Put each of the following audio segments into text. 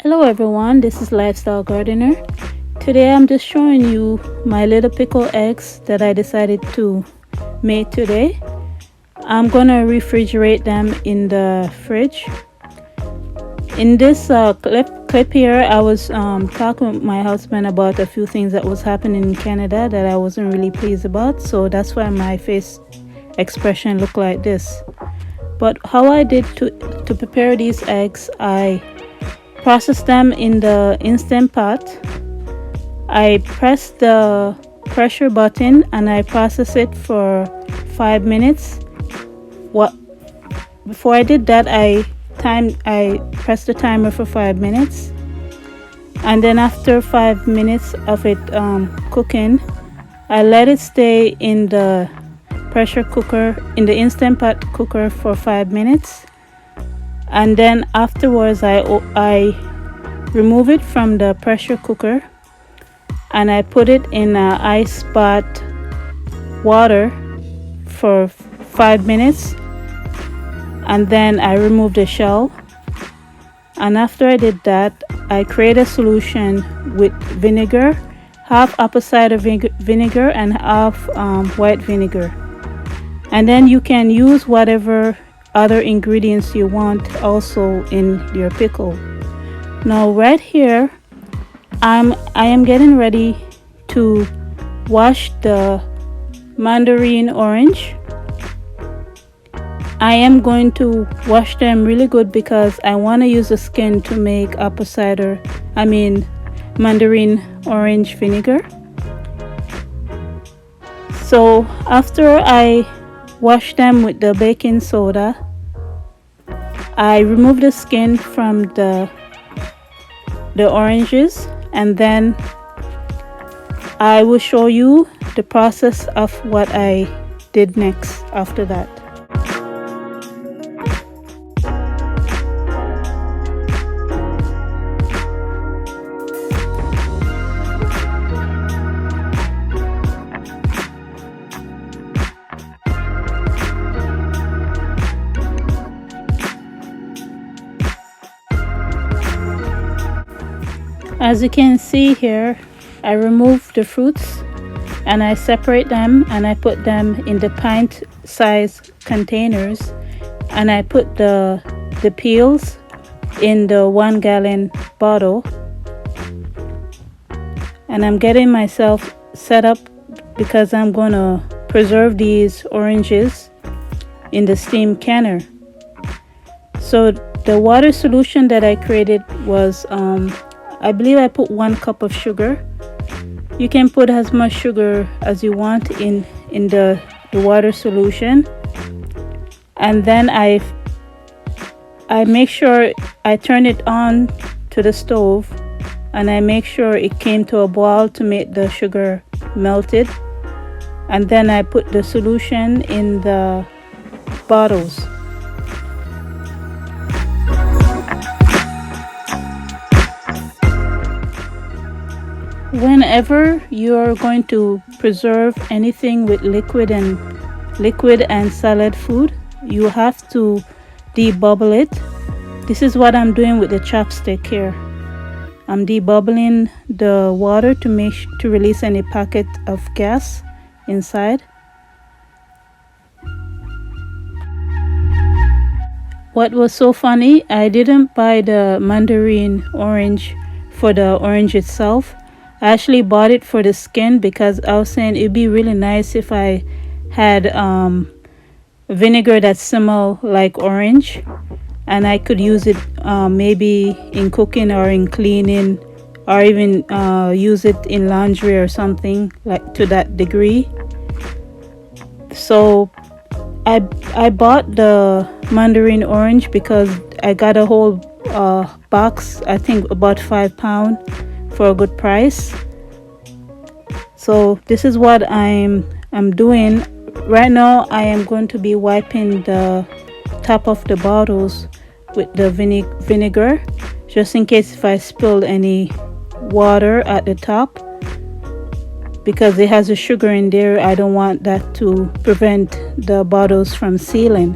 Hello everyone, this is Lifestyle Gardener. Today I'm just showing you my little pickle eggs that I decided to make today. I'm gonna refrigerate them in the fridge. In this clip here, I was talking with my husband about a few things that was happening in Canada that I wasn't really pleased about, so that's why my face expression looked like this. But how I did to prepare these eggs, I process them in the Instant Pot. I press the pressure button and I process it for 5 minutes. Before I did that, I pressed the timer for 5 minutes, and then after 5 minutes of it cooking, I let it stay in the pressure cooker, in the Instant Pot cooker, for 5 minutes. And then afterwards I remove it from the pressure cooker and I put it in ice bath water for 5 minutes, and then I remove the shell. And after I did that, I create a solution with vinegar, half apple cider vinegar and half white vinegar. And then you can use whatever other ingredients you want also in your pickle. Now right here, I am getting ready to wash the mandarin orange. I am going to wash them really good because I want to use the skin to make mandarin orange vinegar. So after I wash them with the baking soda, I remove the skin from the oranges, and then I will show you the process of what I did next after that. As you can see here, I remove the fruits and I separate them and I put them in the pint size containers, and I put the peels in the 1 gallon bottle. And I'm getting myself set up because I'm gonna preserve these oranges in the steam canner. So the water solution that I created was I believe I put 1 cup of sugar. You can put as much sugar as you want in the water solution. And then I make sure I turn it on to the stove, and I make sure it came to a boil to make the sugar melted. And then I put the solution in the bottles. Whenever you're going to preserve anything with liquid and solid food, you have to debubble it. This is what I'm doing with the chopstick here. I'm debubbling the water to release any packet of gas inside. What was so funny, I didn't buy the mandarin orange for the orange itself. I actually bought it for the skin because I was saying it'd be really nice if I had vinegar that smells like orange, and I could use it maybe in cooking or in cleaning, or even use it in laundry or something like to that degree. So I bought the mandarin orange because I got a whole box, I think about 5 pounds, for a good price. So this is what I'm doing right now. I am going to be wiping the top of the bottles with the vinegar, just in case if I spilled any water at the top, because it has a sugar in there. I don't want that to prevent the bottles from sealing.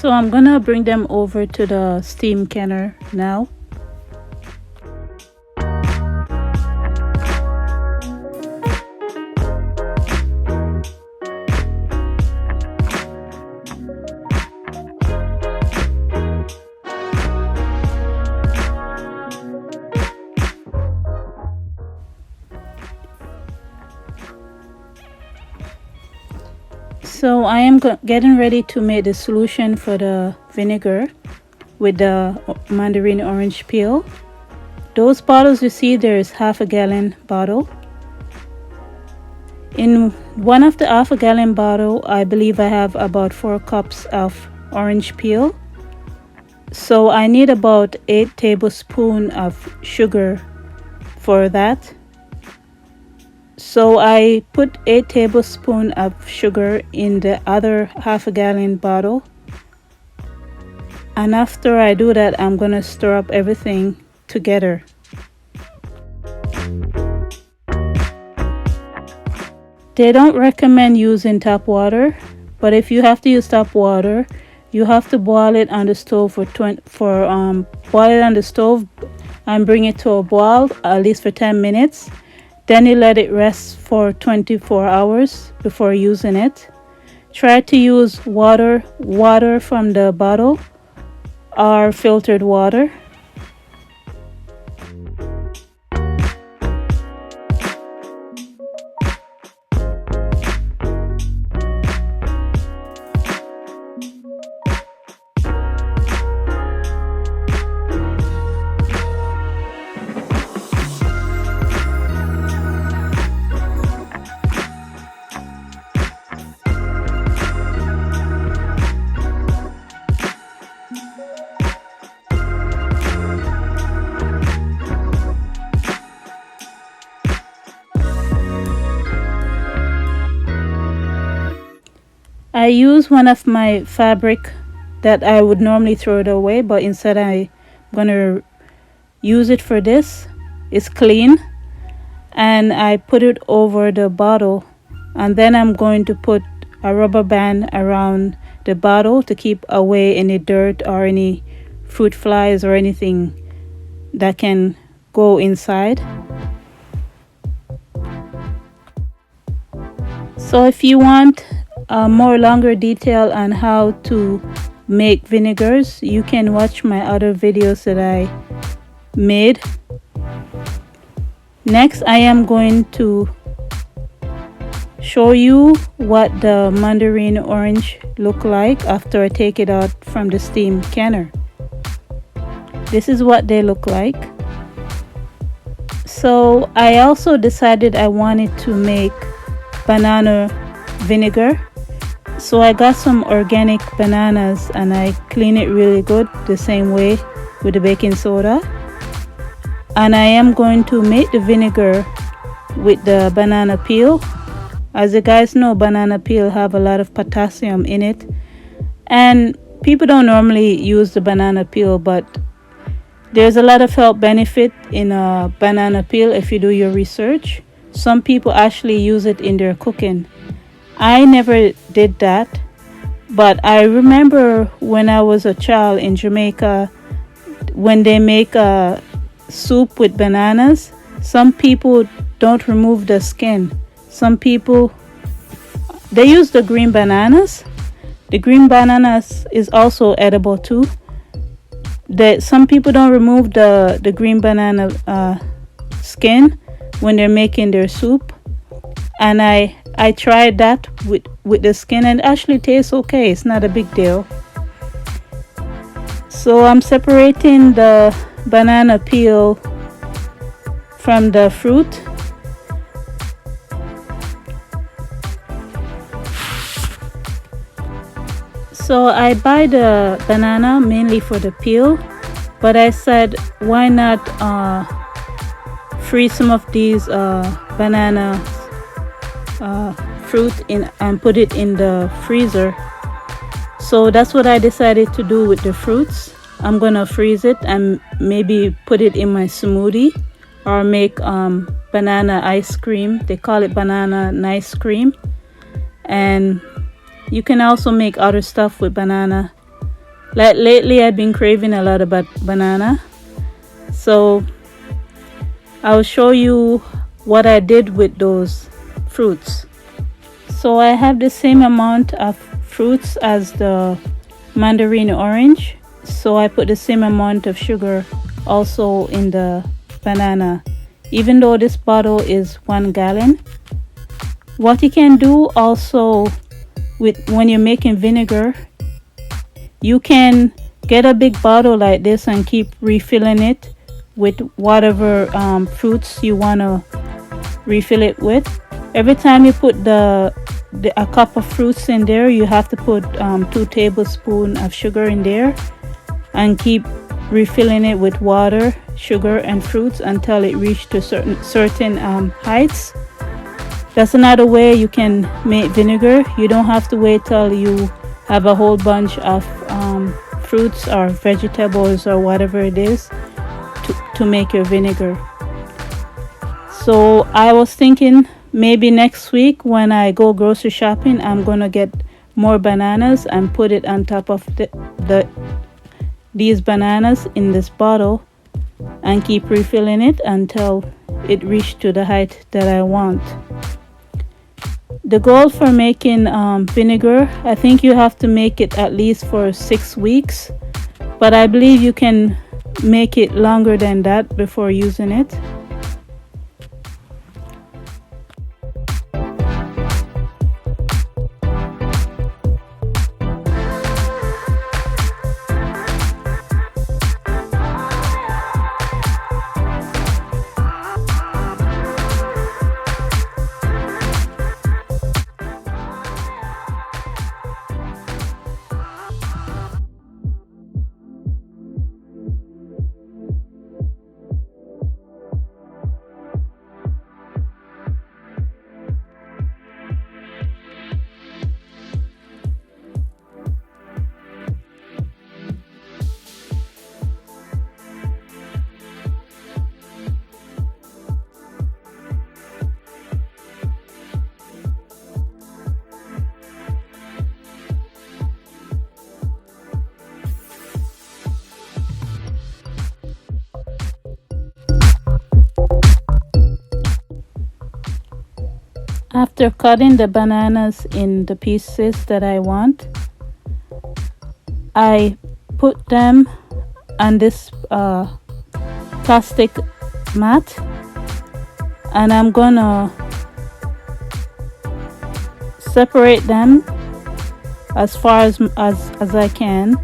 So I'm gonna bring them over to the steam canner now. So I am getting ready to make the solution for the vinegar with the mandarin orange peel. Those bottles you see, there is half-a gallon bottle. In one of the half-a-gallon bottle, I believe I have about 4 cups of orange peel. So I need about 8 tablespoons of sugar for that. So I put 8 tablespoons of sugar in the other half-a-gallon bottle. And after I do that, I'm gonna stir up everything together. They don't recommend using tap water, but if you have to use tap water, you have to boil it on the stove boil it on the stove and bring it to a boil at least for 10 minutes. Then you let it rest for 24 hours before using it. Try to use water from the bottle or filtered water. I use one of my fabric that I would normally throw it away, but instead I'm gonna use it for this. It's clean, and I put it over the bottle, and then I'm going to put a rubber band around the bottle to keep away any dirt or any fruit flies or anything that can go inside. So if you want a more longer detail on how to make vinegars, you can watch my other videos that I made. Next, I am going to show you what the mandarin orange look like after I take it out from the steam canner. This is what they look like. So I also decided I wanted to make banana vinegar. So I got some organic bananas and I clean it really good the same way with the baking soda. And I am going to make the vinegar with the banana peel. As you guys know, banana peel have a lot of potassium in it. And people don't normally use the banana peel, but there's a lot of health benefit in a banana peel if you do your research. Some people actually use it in their cooking. I never did that, but I remember when I was a child in Jamaica, when they make a soup with bananas, some people don't remove the skin. Some people, they use the green bananas. The green bananas is also edible too. Some people don't remove the green banana skin when they're making their soup. And I tried that with the skin and it actually tastes okay. It's not a big deal. So I'm separating the banana peel from the fruit. So I buy the banana mainly for the peel, but I said why not freeze some of these banana fruit in and put it in the freezer. So that's what I decided to do with the fruits. I'm gonna freeze it and maybe put it in my smoothie or make banana ice cream. They call it banana ice cream. And you can also make other stuff with banana. Like lately I've been craving a lot of banana. So I'll show you what I did with those fruits. So I have the same amount of fruits as the mandarin orange. So I put the same amount of sugar also in the banana, even though this bottle is 1 gallon. What you can do also with when you're making vinegar, you can get a big bottle like this and keep refilling it with whatever fruits you want to refill it with. Every time you put a cup of fruits in there, you have to put 2 tablespoons of sugar in there and keep refilling it with water, sugar, and fruits until it reaches to certain heights. That's another way you can make vinegar. You don't have to wait till you have a whole bunch of fruits or vegetables or whatever it is to make your vinegar. So I was thinking maybe next week when I go grocery shopping, I'm gonna get more bananas and put it on top of these bananas in this bottle and keep refilling it until it reaches to the height that I want. The goal for making vinegar, I think you have to make it at least for 6 weeks, but I believe you can make it longer than that before using it. After cutting the bananas in the pieces that I want, I put them on this plastic mat, and I'm gonna separate them as far as I can,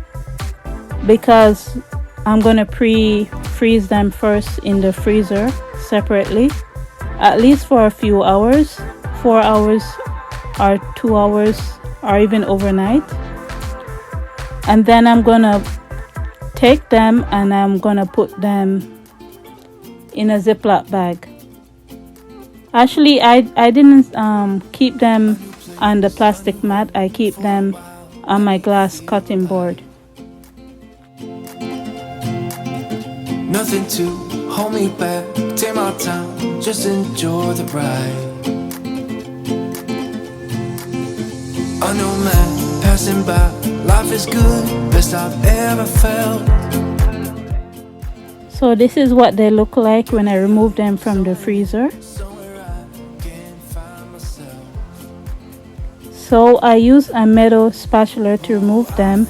because I'm gonna pre-freeze them first in the freezer separately, at least for a few hours, 4 hours or 2 hours or even overnight. And then I'm gonna take them and I'm gonna put them in a Ziploc bag. Actually, I didn't keep them on the plastic mat. I keep them on my glass cutting board. Nothing to hold me back, take my time, just enjoy the ride. I know man, passing by, life is good, best I've ever felt. So this is what they look like when I remove them from the freezer. So I use a metal spatula to remove them,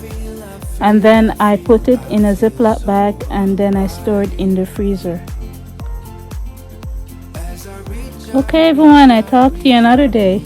and then I put it in a Ziploc bag and then I store it in the freezer. Okay everyone, I talk to you another day.